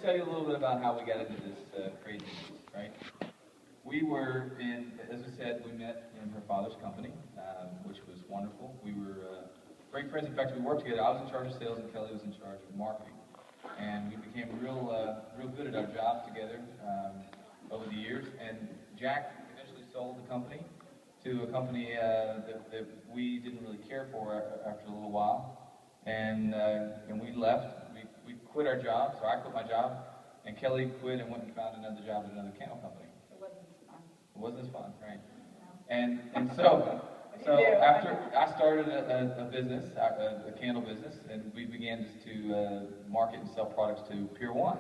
tell you a little bit about how we got into this craziness, right? We were as I said, we met in her father's company, which was wonderful. We were great friends. In fact, we worked together. I was in charge of sales, and Kelly was in charge of marketing. And we became real good at our jobs together over the years. And Jack eventually sold the company to a company that we didn't really care for after a little while. And we left. We quit our jobs, or I quit my job, and Kelly quit and went and found another job at another candle company. It wasn't as fun. It wasn't as fun, right? No. And so after I started a business, a candle business, and we began to market and sell products to Pier 1.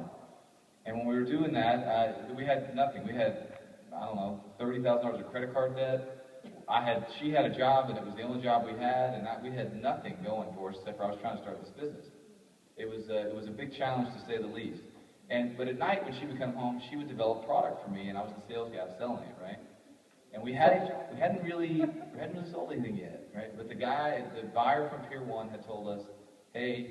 And when we were doing that, we had nothing. We had, I don't know, $30,000 of credit card debt. She had a job, and it was the only job we had, and we had nothing going for us except for I was trying to start this business. It was a big challenge to say the least. But at night when she would come home, she would develop product for me, and I was the sales guy selling it, right? And we hadn't really sold anything yet, right? But the buyer from Pier 1 had told us, hey,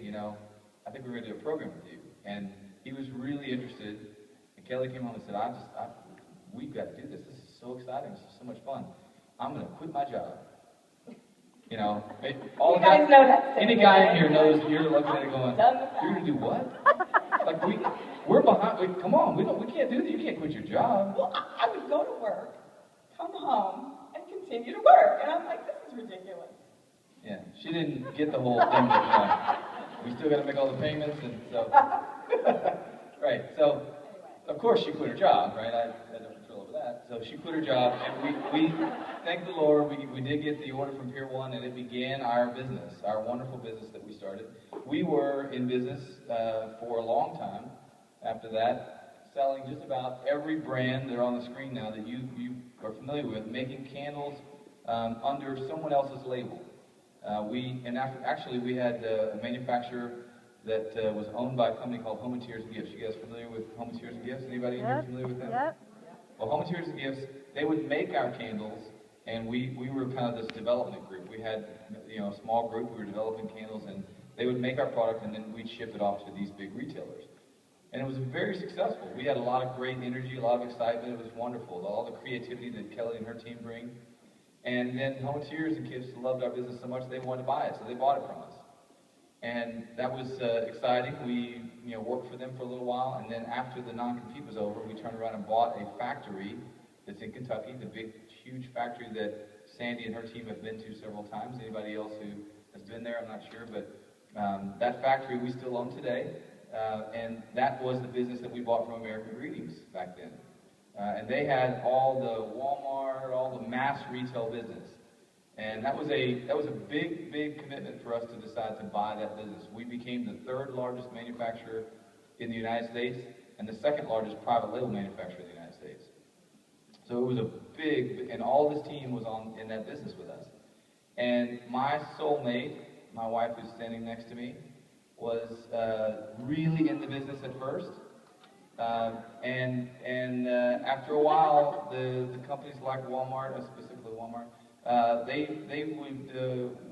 I think we're going to do a program with you. And he was really interested. And Kelly came home and said, we've got to do this. This is so exciting. This is so much fun. I'm going to quit my job. All you guys know that. Any guy in here knows you're looking at it going, you're going to do what? Like we're behind. Come on, we can't do that. You can't quit your job. Well, I would go to work, come home, and continue to work, and I'm like, this is ridiculous. Yeah, she didn't get the whole thing that we still got to make all the payments, and so right. So of course she quit her job, right? I had no control over that. So she quit her job, and we thank the Lord, we did get the order from Pier 1, and it began our business, our wonderful business that we started. We were in business for a long time after that, selling just about every brand that are on the screen now that you are familiar with, making candles under someone else's label. We had a manufacturer that was owned by a company called Home Interiors and Gifts. You guys familiar with Home Interiors and Gifts? Anybody in here familiar with them? Yep. Well, Home Interiors and Gifts, they would make our candles, and we were kind of this development group. We had a small group. We were developing candles, and they would make our product, and then we'd ship it off to these big retailers. And it was very successful. We had a lot of great energy, a lot of excitement. It was wonderful. All the creativity that Kelly and her team bring. And then Home Interiors and Gifts loved our business so much they wanted to buy it, so they bought it from us. And that was exciting. We worked for them for a little while, and then after the non-compete was over, we turned around and bought a factory that's in Kentucky, the big, huge factory that Sandy and her team have been to several times. Anybody else who has been there, I'm not sure, but that factory we still own today, and that was the business that we bought from American Greetings back then. And they had all the Walmart, all the mass retail business. And that was a big, big commitment for us to decide to buy that business. We became the third largest manufacturer in the United States and the second largest private label manufacturer in the United States. So it was a big, and all this team was in that business with us. And my soulmate, my wife who's standing next to me, was really in the business at first. And after a while, the companies like Walmart, specifically Walmart, they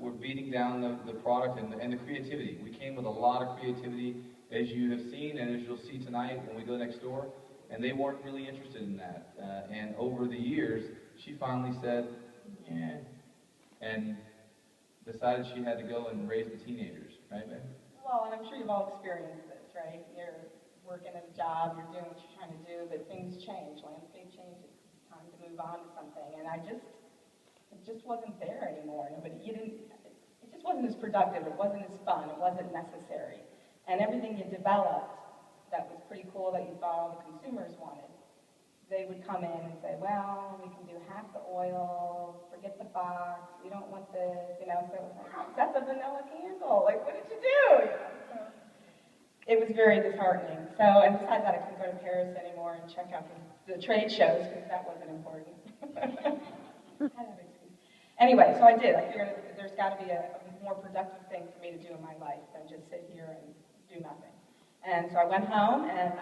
were beating down the product and the creativity. We came with a lot of creativity, as you have seen, and as you'll see tonight when we go next door. And they weren't really interested in that. And over the years, she finally said, yeah, and decided she had to go and raise the teenagers, right, babe? Well, and I'm sure you've all experienced this, right? You're working at a job, you're doing what you're trying to do, but things change, landscape changes, it's time to move on to something. And it just wasn't there anymore. It just wasn't as productive, it wasn't as fun, it wasn't necessary. And everything you developed that was pretty cool that you thought all the consumers wanted, they would come in and say, well, we can do half the oil, forget the box, we don't want this, so it was like, that's a vanilla candle, like, what did you do? So it was very disheartening. So, and besides that, I couldn't go to Paris anymore and check out the trade shows, because that wasn't important. Anyway, so I did. I figured there's got to be a more productive thing for me to do in my life than just sit here and do nothing. And so I went home, and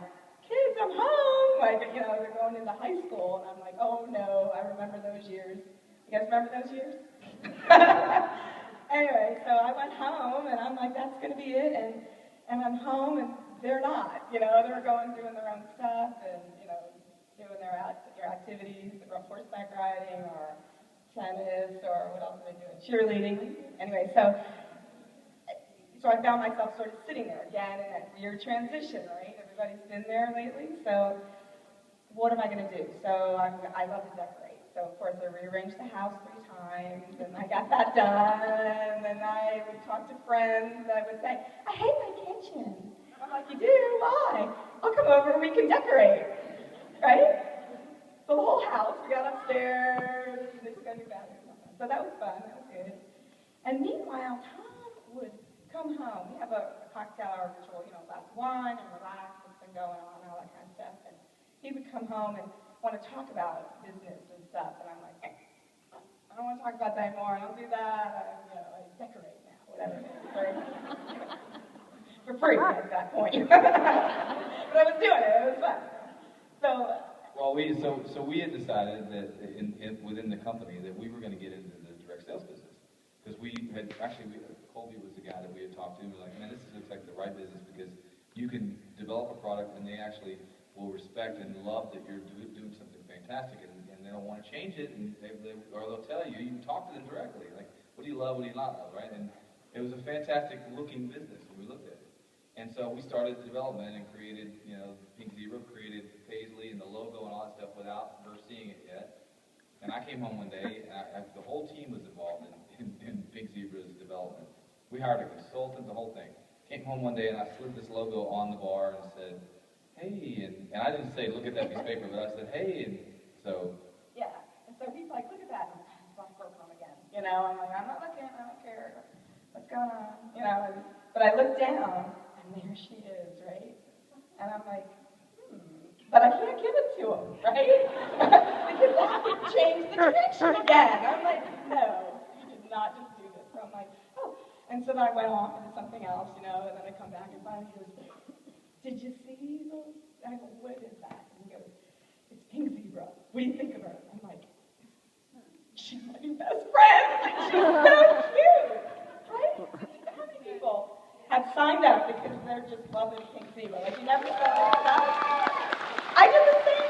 kids, I'm home! They're going into high school, and I'm like, oh no, I remember those years. You guys remember those years? Anyway, so I went home, and I'm like, that's going to be it. And I'm home, and they're not, they're doing their own stuff and, doing their activities, horseback riding or tennis or what else are they doing? Cheerleading. Anyway, so I found myself sort of sitting there again in that weird transition, right? Everybody's been there lately, so what am I going to do? So I love to decorate. So of course I rearranged the house 3 times, and I got that done. And I would talk to friends, and I would say, I hate my kitchen. I'm like, you do? Why? I'll come over and we can decorate, right? So the whole house, we got upstairs, and they just got a new bathroom. So that was fun, that was good. And meanwhile, Tom would come home. We have a cocktail hour ritual, glass of wine and relax, what's been going on, all that kind of stuff. And he would come home and want to talk about business and stuff. And I'm like, hey, I don't want to talk about that anymore. I don't do that. I decorate now, whatever it is. Right? For free at that point. But I was doing it. It was fun. Well, we had decided that within the company that we were going to get into the direct sales business, because Colby was the guy that we had talked to. And we're like, man, this looks like the right business because you can develop a product and they actually will respect and love that you're doing something fantastic, and they don't want to change it, and or they'll tell you. You can talk to them directly, like, what do you love, what do you not love, right? And it was a fantastic looking business when we looked at it. And so we started development and created, Pink Zebra, created Paisley and the logo and all that stuff without her seeing it yet. And I came home one day, and the whole team was involved in Pink Zebra's development. We hired a consultant, the whole thing. Came home one day, and I slid this logo on the bar and said, hey, and I didn't say, look at that piece of paper, but I said, hey, and so. Yeah, and so he's like, look at that, and it's on Procom again. I'm like, I'm not looking, I don't care, what's going on, but I look down, and there she is, right? And I'm like, but I can't give it to him, right? Because that would change the direction again. I'm like, no, you did not just do this. So I'm like, oh, and so then I went off into something else, and then I come back and finally he goes, did you see those? I go, what is that? And he goes, it's Pink Zebra. What do you think of her? I'm like, she's my new best friend. She's so cute, right? How many people have signed up because they're just loving Pink Zebra? Like, you never saw their stuff? I did the same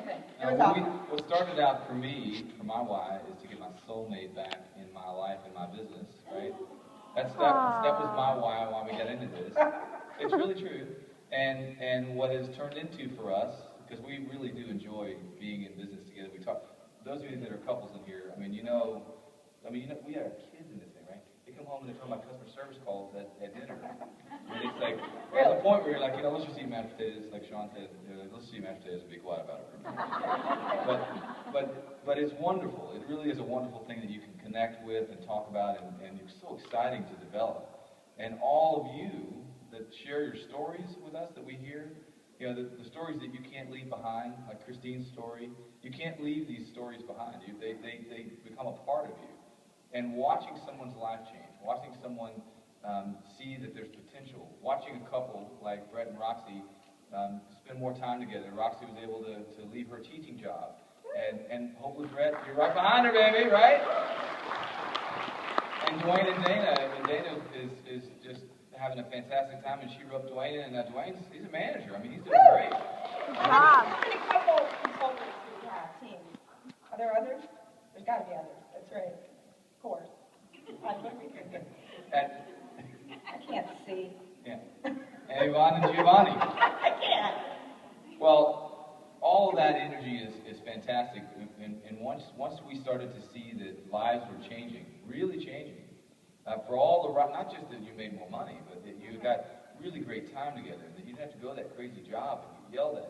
thing. It was awesome. What started out for me, for my why, is to get my soulmate back in my life and my business, right? That was my why we got into this. It's really true. And what it's turned into for us, because we really do enjoy being in business together. We talk, those of you that are couples in here, we have kids in this thing, right? They come home and they're talking about customer service calls at dinner. And it's like, there's a point where you're like, let's just eat mashed potatoes, like Sean said, let's just eat mashed potatoes and be quiet about it for a minute. But it's wonderful. It really is a wonderful thing that you can connect with and talk about, and it's so exciting to develop. And all of you that share your stories with us that we hear, the stories that you can't leave behind, like Christine's story, you can't leave these stories behind. They become a part of you. And watching someone's life change, watching someone see that there's potential, watching a couple like Brett and Roxy spend more time together. Roxy was able to leave her teaching job. And hopefully, Brett, you're right behind her, baby, right? And Dwayne and Dana. Dana is just having a fantastic time, and she roped Dwayne in, and he's a manager. He's doing great. How many couple consultants do we have, teams? Are there others? There's got to be others. That's right. Of course. What are we thinking? I can't see. Yeah. And Yvonne and Giovanni. I can't. Well, all of that energy is fantastic. And once we started to see that lives were changing, really changing, for all the not just that you made more money, but that you got really great time together, and that you didn't have to go to that crazy job and get yelled at.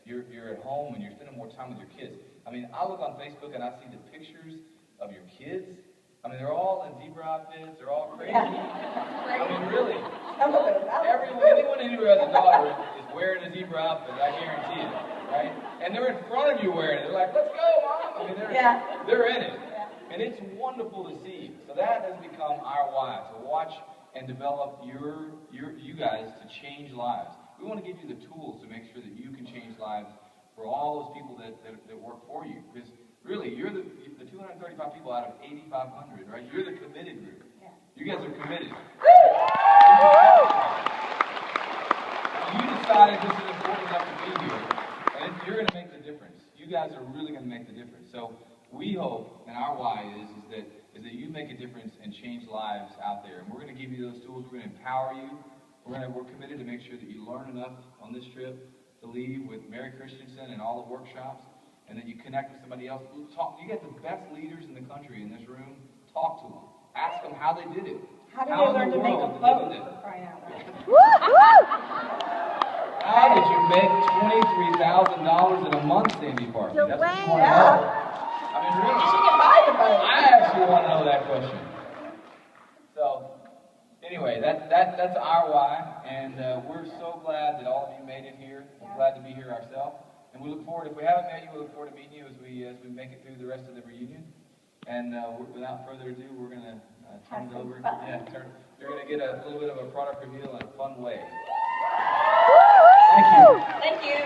You're at home and you're spending more time with your kids. I look on Facebook and I see the pictures of your kids. They're all in zebra outfits. They're all crazy. Yeah. Really. Anyone who has a daughter is wearing a zebra outfit. I guarantee it, right? And they're in front of you wearing it. They're like, "Let's go, Mom!" They're in it, and it's wonderful to see. So that has become our why, to watch and develop you guys to change lives. We want to give you the tools to make sure that you can change lives for all those people that work for you. Because really, you're the 235 people out of 8,500, right? You're the committed group. You guys are committed. decided this is important enough to be here, and you're going to make the difference. You guys are really going to make the difference. So we hope, and our why is that you make a difference and change lives out there. And we're going to give you those tools. We're going to empower you. We're committed to make sure that you learn enough on this trip to leave with Mary Christensen and all the workshops, and that you connect with somebody else. You get the best leaders in the country in this room. Talk to them. Ask them how they did it. How did they learn to make a did boat, they do for crying out loud? How did you make $23,000 in a month, Sandy Park? That's what you want to know. I mean, really. She can buy the boat. I actually want to know that question. So, anyway, that's our why, and we're so glad that all of you made it here. We're glad to be here ourselves, and we look forward. If we haven't met you, we look forward to meeting you as we make it through the rest of the reunion. And without further ado, we're going to turn it over. You're going to get a little bit of a product reveal in a fun way. Thank you. Thank you.